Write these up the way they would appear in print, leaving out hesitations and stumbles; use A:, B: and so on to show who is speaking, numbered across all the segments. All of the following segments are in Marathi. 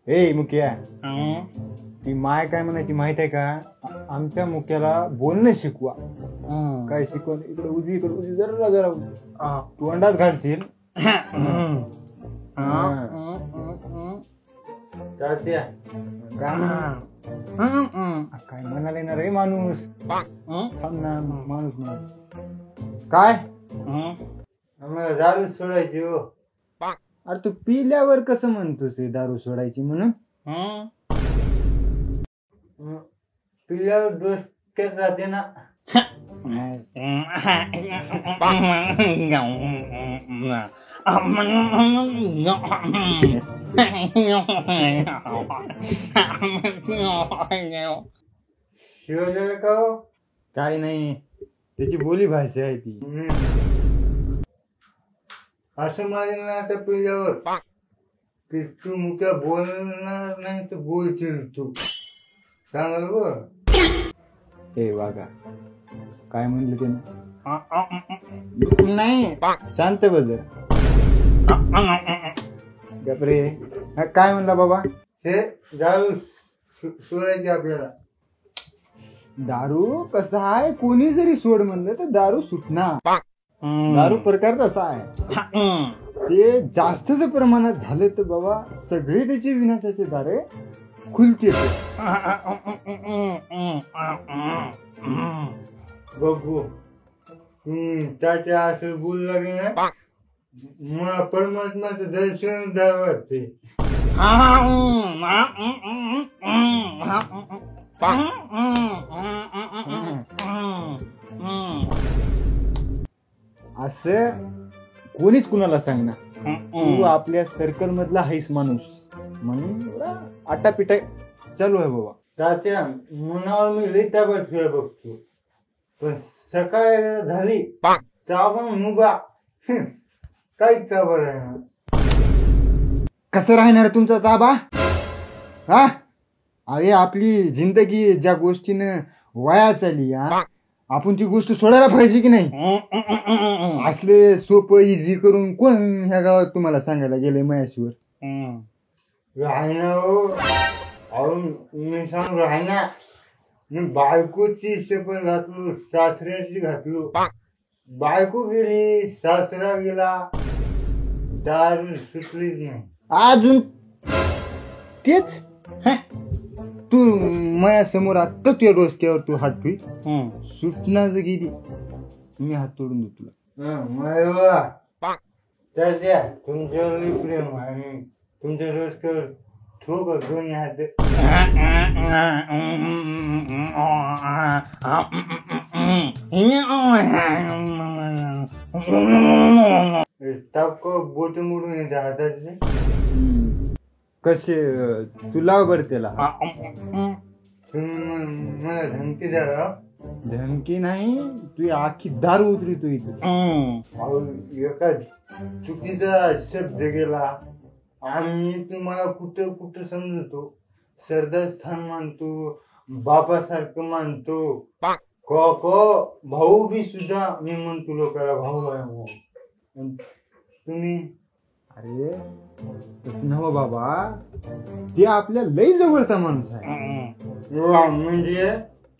A: ए मुखिया, ती माय काय म्हणायची माहित आहे का? आमच्या मुख्याला बोलणं शिकवा. काय शिकवण? इकडे उजवी जरा जरा तोंडात घालशील. काय म्हणाले ना रे माणूस? माणूस काय आम्हाला दारू सोडायची हो. अरे तू पिल्यावर कसं म्हणतोस दारू सोडायची म्हणून? पिल्यावर डोसक्यात जाते ना. शिवलेलं का हो? काय नाही, त्याची बोली भाषा आहे ती. असं मारेल ना आता पिल्यावर की तू मुख्या बोलणार नाही तर बोलशील तू. सांगाल ब हे वागा काय म्हणलं त्यानं? नाही शांत बजर गपरे. काय म्हणला बाबा? ते दारू सोडायची आपल्याला. दारू कसा आहे? कोणी जरी सोड म्हणलं तर दारू सुटणार. दारू प्रकार तसा आहे. ते जास्तच प्रमाणात झालं तर बाबा सगळे त्याचे विनाशाचे दारे खुलते. बघू त्याच्या असं बोलू लागले ना मला परमात्माचं दर्शन झालं वाटते. असं कोणीच कुणाला सांगणार. तू आपल्या सर्कल मधला हायस माणूस म्हणून आटापिटा चालू आहे बाबा. तात्या मनावर मी लिहिता बघतो, पण सकाळ झाली चाबा मुगा काही चाबा राहणार. कसं राहणार तुमचा ताबा? हा अरे आपली जिंदगी ज्या गोष्टीनं वाया चालली, आपण ती गोष्ट सोडायला पाहिजे की नाही? असले सोपं इझी करून कोण ह्या गावात तुम्हाला सांगायला गेले मयाशीवर? राहना हो, मी सांग राहना. मी बायकोची शपथ घातलो, सासऱ्याची घातलो. बायको गेली, सासरा गेला, दारू सुटलीच नाही अजून. तेच तू माझ्या समोर आता तुझ्या डोसक्यावर तू हात ठेवी सुटणार गेली, मी हात तोडून देतो तुला. तुमच्यावर प्रेम आहे, तुमच्या डोसक्यावर ठोक दोन्ही हात. टाक बोट मोडून येते हाताचे. कसे तू लाव बर त्याला. मला धमकी द्या. धमकी नाही, तू आखी दारू उतरतो इथं. एका चुकीचा शब्द गेला, आम्ही तुम्हाला कुठं कुठं समजतो, श्रद्धास्थान मानतो, बापासारखं मानतो. भाऊ बी सुद्धा मी म्हणतो लोकांना भाऊ आहे. तुम्ही अरे तसं नव बाबा, ते आपल्या लई जवळचा माणूस आहे. म्हणजे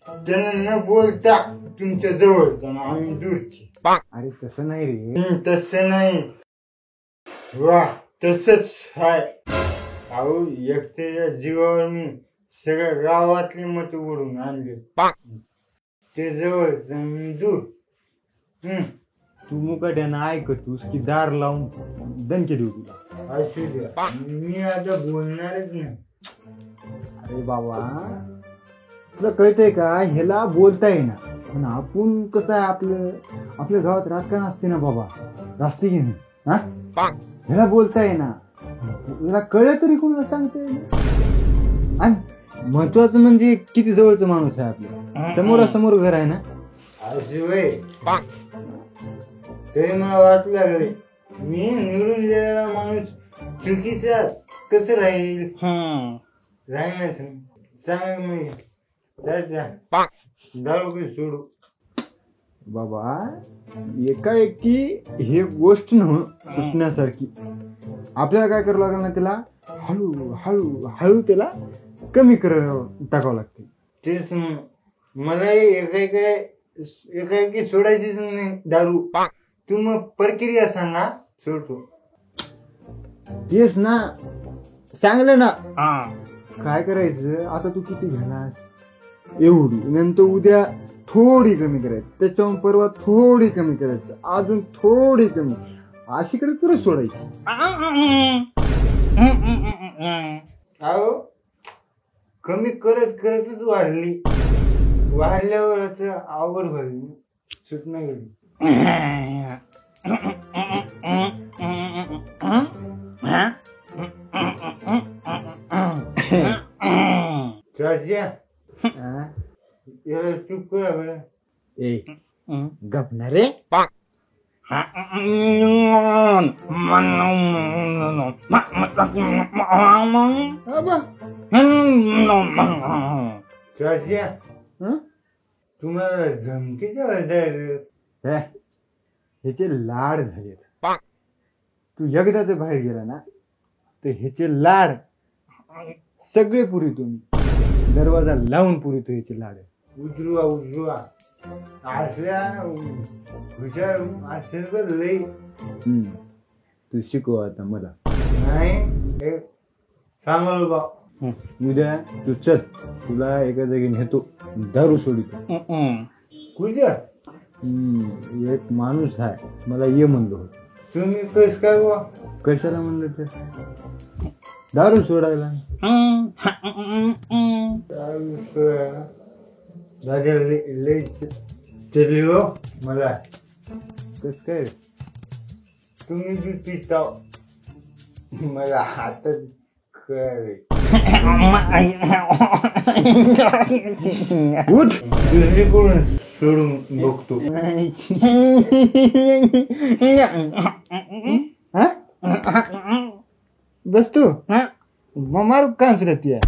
A: त्यांना न बोलता तुमच्या जवळचा ना आम्ही दूरची. अरे तसं नाही रे, तसं नाही. वा तसच आहे. अहो एकट्याच्या जीवावर मी सगळ्या गावातले मत ओढून आणले. ते जवळच मी दूर. तू मुकाट्यानं ऐकतोस की दार लावून दणके देऊ तुला? असू द्या, मी आता बोलणारच नाही. अरे बाबा तुला कळतंय का? ह्याला बोलता येणार, पण आपण कसं आहे, आपल्या गावात राजकारण असते ना बाबा, रास्ते की नाही. ह्याला बोलता येणार, ह्याला कळलं तरी कोणाला सांगता येईल. आणि महत्वाचं म्हणजे किती जवळचा माणूस आहे आपल्या, समोरासमोर घर आहे ना. तरी मला वाटू लागले मी निवडून दिलेला माणूस चुकीचा कसं राहील. राहील सांग मी दारू सोडू बाबा. एकाएकी हे गोष्ट न सुटण्यासारखी. आपल्याला काय करावं लागेल ना, त्याला हळू हळू हळू त्याला कमी टाकावं लागते. तेच मला एकाएकी सोडायचीच नाही दारू. तू मग प्रक्रिया सांगा सोडतो. तेच ना सांगलं ना. काय करायचं आता, तू किती घेणार एवढी, नंतर उद्या थोडी कमी करायची, त्याच्याहून परवा थोडी कमी करायचं, अजून थोडी कमी, अशीकडे तुला सोडायची. अहो कमी करत करतच वाढल्यावर अवघड व्हायली, सुटना गेली. याला चूप करा बरं. ए गपना रे. तुम्हाला धमकी ह्याचे लाड झाले. तू एकदाच बाहेर गेला ना तर ह्याचे लाड सगळे पुरी, तुम्ही दरवाजा लावून पुरी तो ह्याचे लाड. उजवा असल्या हुशार असेल तर लई. तू शिकव आता मला. नाही सांगाल बा. उद्या तू चल, तुला एका जागी नेतो, दारू सोडितो. कुठे? एक माणूस आहे, मला ये म्हणलो होत. तुम्ही कस काय बा? कशाला म्हणलं ते? दारू सोडायला. दारू सोडायला राजा लई चढली हो मला. कस काय तुम्ही बी पिता मला हातात कळले. उठ, दुसरीकडून सोडून बघतो. बस तू मारू कांस रहती है.